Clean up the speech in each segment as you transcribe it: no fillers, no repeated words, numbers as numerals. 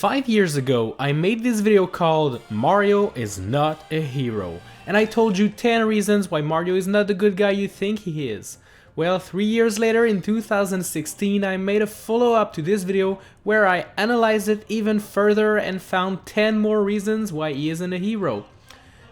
5 years ago, I made this video called Mario is not a hero, and I told you 10 reasons why Mario is not the good guy you think he is. Well, 3 years later, in 2016, I made a follow-up to this video where I analyzed it even further and found 10 more reasons why he isn't a hero.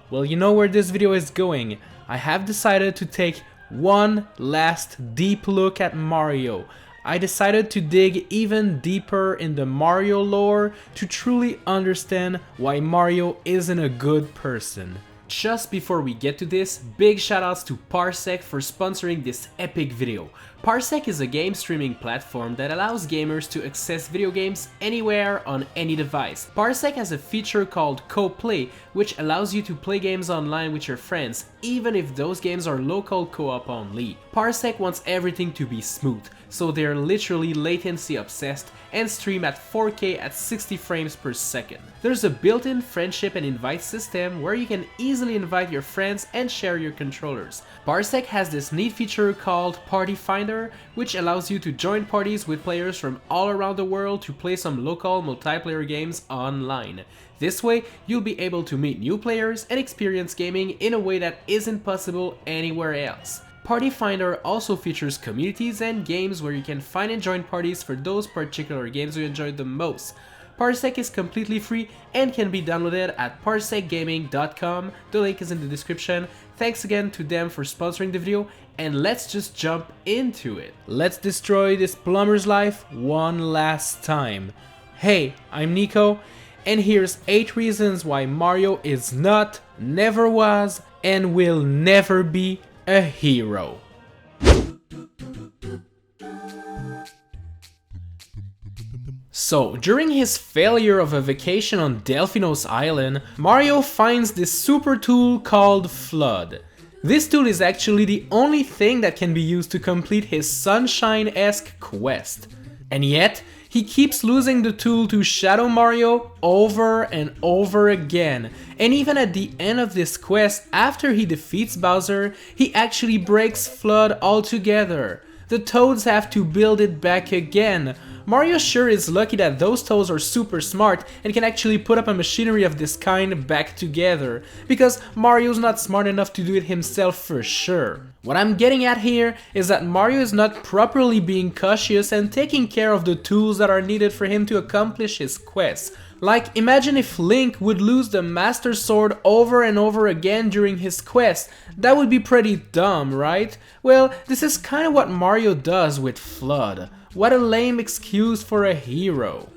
Well, you know where this video is going. I have decided to take one last deep look at Mario. I decided to dig even deeper in the Mario lore to truly understand why Mario isn't a good person. Just before we get to this, big shoutouts to Parsec for sponsoring this epic video. Parsec is a game streaming platform that allows gamers to access video games anywhere on any device. Parsec has a feature called co-play, which allows you to play games online with your friends, even if those games are local co-op only. Parsec wants everything to be smooth, so they're literally latency obsessed and stream at 4K at 60 frames per second. There's a built-in friendship and invite system where you can easily invite your friends and share your controllers. Parsec has this neat feature called Party Finder, which allows you to join parties with players from all around the world to play some local multiplayer games online. This way, you'll be able to meet new players and experience gaming in a way that isn't possible anywhere else. Party Finder also features communities and games where you can find and join parties for those particular games you enjoyed the most. Parsec is completely free and can be downloaded at parsecgaming.com. The link is in the description. Thanks again to them for sponsoring the video, and let's just jump into it. Let's destroy this plumber's life one last time. Hey, I'm Nico, and here's 8 reasons why Mario is not, never was, and will never be a hero. So, during his failure of a vacation on Delphinos Island, Mario finds this super tool called Flood. This tool is actually the only thing that can be used to complete his Sunshine-esque quest. And yet, he keeps losing the tool to Shadow Mario over and over again. And even at the end of this quest, after he defeats Bowser, he actually breaks Flood altogether. The Toads have to build it back again. Mario sure is lucky that those Toads are super smart and can actually put up a machinery of this kind back together, because Mario's not smart enough to do it himself for sure. What I'm getting at here is that Mario is not properly being cautious and taking care of the tools that are needed for him to accomplish his quest. Like, imagine if Link would lose the Master Sword over and over again during his quest. That would be pretty dumb, right? Well, this is kind of what Mario does with Flood. What a lame excuse for a hero.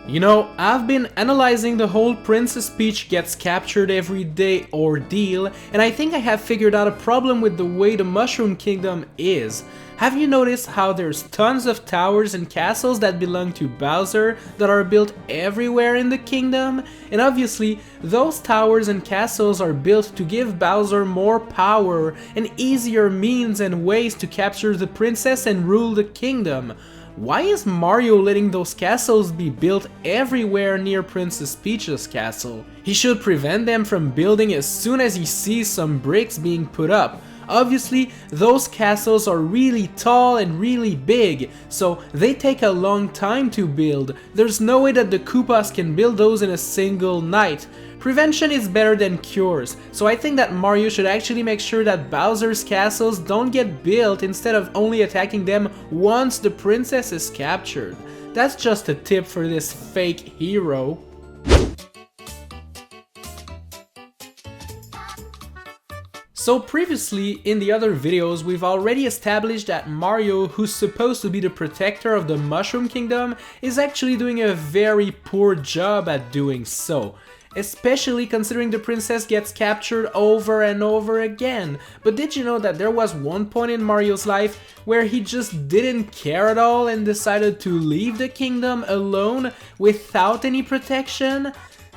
You know, I've been analyzing the whole Princess Peach gets captured every day ordeal, and I think I have figured out a problem with the way the Mushroom Kingdom is. Have you noticed how there's tons of towers and castles that belong to Bowser that are built everywhere in the kingdom? And obviously, those towers and castles are built to give Bowser more power and easier means and ways to capture the princess and rule the kingdom. Why is Mario letting those castles be built everywhere near Princess Peach's castle? He should prevent them from building as soon as he sees some bricks being put up. Obviously, those castles are really tall and really big, so they take a long time to build. There's no way that the Koopas can build those in a single night. Prevention is better than cures, so I think that Mario should actually make sure that Bowser's castles don't get built instead of only attacking them once the princess is captured. That's just a tip for this fake hero. So previously, in the other videos, we've already established that Mario, who's supposed to be the protector of the Mushroom Kingdom, is actually doing a very poor job at doing so. Especially considering the princess gets captured over and over again. But did you know that there was one point in Mario's life where he just didn't care at all and decided to leave the kingdom alone without any protection?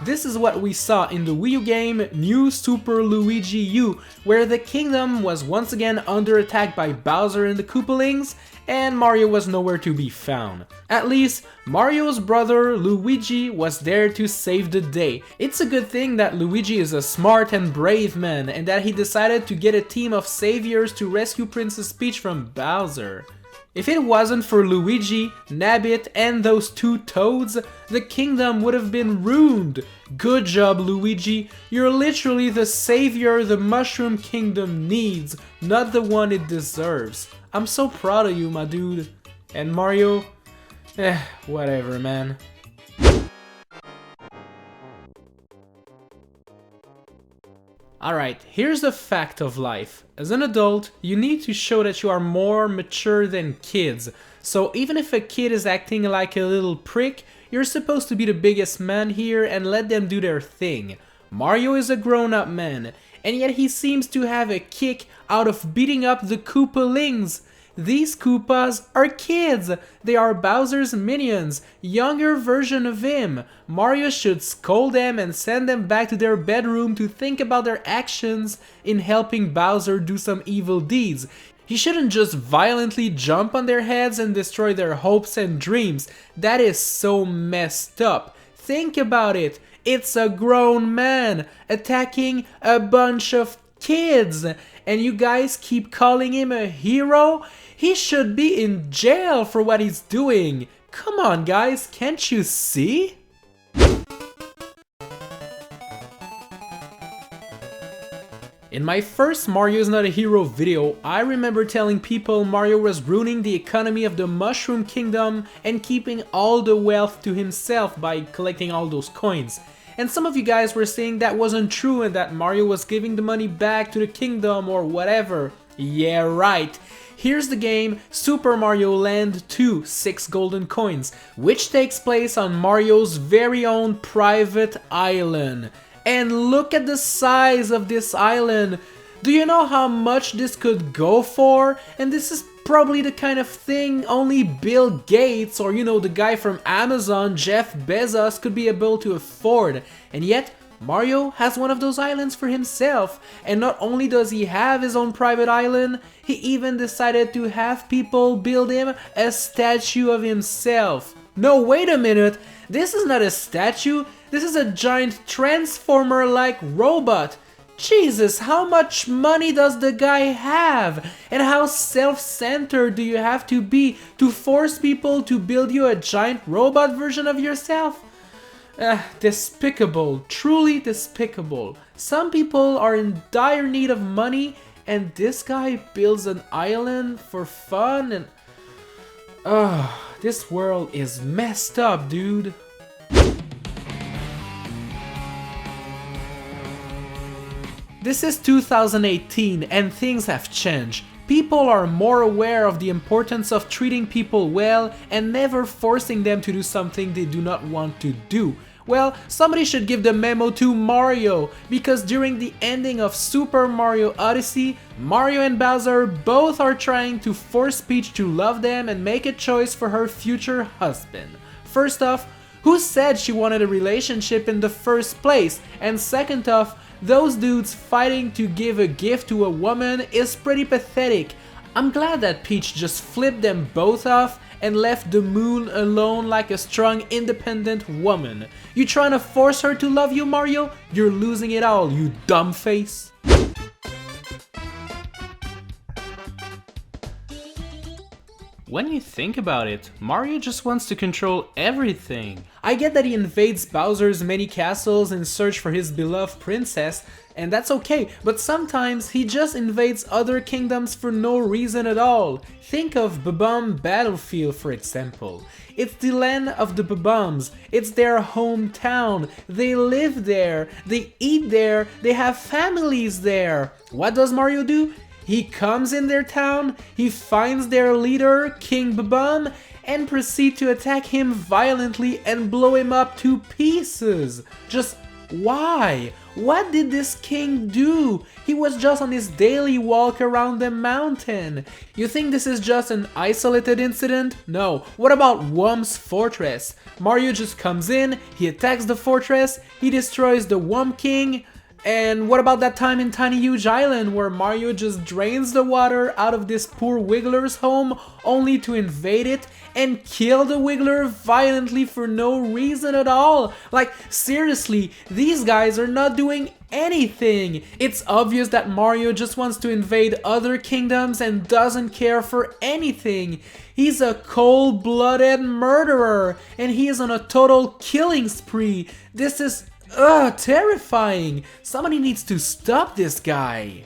This is what we saw in the Wii U game New Super Luigi U, where the kingdom was once again under attack by Bowser and the Koopalings, and Mario was nowhere to be found. At least, Mario's brother Luigi was there to save the day. It's a good thing that Luigi is a smart and brave man, and that he decided to get a team of saviors to rescue Princess Peach from Bowser. If it wasn't for Luigi, Nabbit, and those two toads, the kingdom would have been ruined. Good job, Luigi. You're literally the savior the Mushroom Kingdom needs, not the one it deserves. I'm so proud of you, my dude. And Mario? Whatever, man. Alright, here's the fact of life. As an adult, you need to show that you are more mature than kids. So even if a kid is acting like a little prick, you're supposed to be the biggest man here and let them do their thing. Mario is a grown-up man, and yet he seems to have a kick out of beating up the Koopalings. These Koopas are kids! They are Bowser's minions, younger version of him. Mario should scold them and send them back to their bedroom to think about their actions in helping Bowser do some evil deeds. He shouldn't just violently jump on their heads and destroy their hopes and dreams. That is so messed up. Think about it. It's a grown man attacking a bunch of kids, and you guys keep calling him a hero? He should be in jail for what he's doing. Come on, guys, can't you see? In my first Mario is Not a Hero video, I remember telling people Mario was ruining the economy of the Mushroom Kingdom and keeping all the wealth to himself by collecting all those coins. And some of you guys were saying that wasn't true and that Mario was giving the money back to the kingdom or whatever. Yeah, right. Here's the game Super Mario Land 2 6 golden coins, which takes place on Mario's very own private island. And look at the size of this island. Do you know how much this could go for? And this is probably the kind of thing only Bill Gates or the guy from Amazon, Jeff Bezos, could be able to afford. And yet, Mario has one of those islands for himself. And not only does he have his own private island, he even decided to have people build him a statue of himself. No, wait a minute. This is not a statue. This is a giant transformer-like robot. Jesus, how much money does the guy have? And how self-centered do you have to be to force people to build you a giant robot version of yourself? Despicable, truly despicable. Some people are in dire need of money and this guy builds an island for fun and... this world is messed up, dude. This is 2018 and things have changed. People are more aware of the importance of treating people well and never forcing them to do something they do not want to do. Well, somebody should give the memo to Mario, because during the ending of Super Mario Odyssey, Mario and Bowser both are trying to force Peach to love them and make a choice for her future husband. First off, who said she wanted a relationship in the first place? And second off, those dudes fighting to give a gift to a woman is pretty pathetic. I'm glad that Peach just flipped them both off and left the moon alone like a strong, independent woman. You trying to force her to love you, Mario? You're losing it all, you dumb face. When you think about it, Mario just wants to control everything. I get that he invades Bowser's many castles in search for his beloved princess, and that's okay, but sometimes he just invades other kingdoms for no reason at all. Think of Bob-Omb Battlefield, for example. It's the land of the Bob-Ombs, it's their hometown, they live there, they eat there, they have families there. What does Mario do? He comes in their town, he finds their leader, King Bob-Omb, and proceeds to attack him violently and blow him up to pieces. Just why? What did this king do? He was just on his daily walk around the mountain. You think this is just an isolated incident? No. What about Womb's fortress? Mario just comes in, he attacks the fortress, he destroys the Womb King. And what about that time in Tiny Huge Island where Mario just drains the water out of this poor Wiggler's home only to invade it and kill the Wiggler violently for no reason at all? Like, seriously, these guys are not doing anything. It's obvious that Mario just wants to invade other kingdoms and doesn't care for anything. He's a cold-blooded murderer, and he is on a total killing spree. This is terrifying. Somebody needs to stop this guy.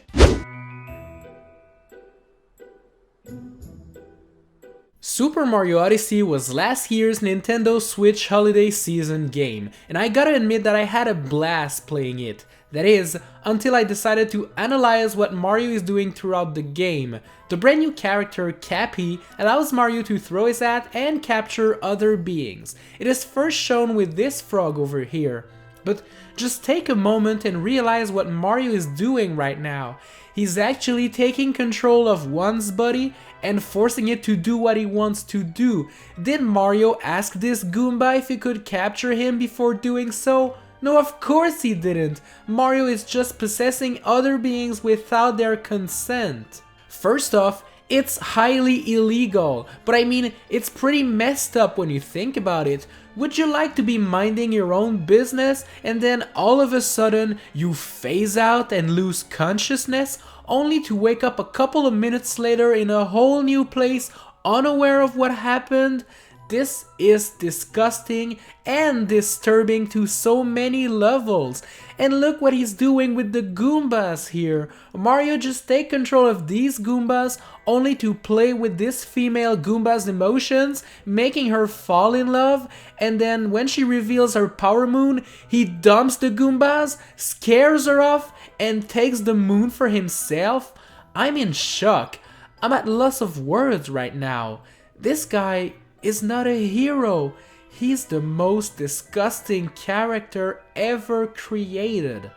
Super Mario Odyssey was last year's Nintendo Switch holiday season game, and I gotta admit that I had a blast playing it. That is, until I decided to analyze what Mario is doing throughout the game. The brand new character, Cappy, allows Mario to throw his hat and capture other beings. It is first shown with this frog over here. But just take a moment and realize what Mario is doing right now. He's actually taking control of one's body and forcing it to do what he wants to do. Did Mario ask this Goomba if he could capture him before doing so? No, of course he didn't. Mario is just possessing other beings without their consent. First off, it's highly illegal, but I mean, it's pretty messed up when you think about it. Would you like to be minding your own business and then all of a sudden you phase out and lose consciousness only to wake up a couple of minutes later in a whole new place unaware of what happened? This is disgusting and disturbing to so many levels. And look what he's doing with the Goombas here. Mario just take control of these Goombas only to play with this female Goomba's emotions, making her fall in love, and then when she reveals her power moon, he dumps the Goombas, scares her off, and takes the moon for himself. I'm in shock. I'm at loss of words right now. This guy is not a hero. He's the most disgusting character ever created.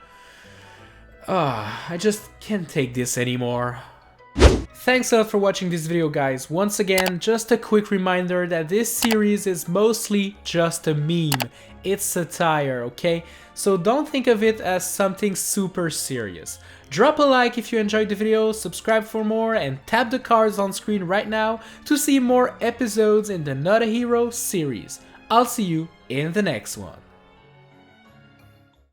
I just can't take this anymore. Thanks a lot for watching this video, guys. Once again, just a quick reminder that this series is mostly just a meme. It's satire, okay? So don't think of it as something super serious. Drop a like if you enjoyed the video, subscribe for more, and tap the cards on screen right now to see more episodes in the Not a Hero series. I'll see you in the next one.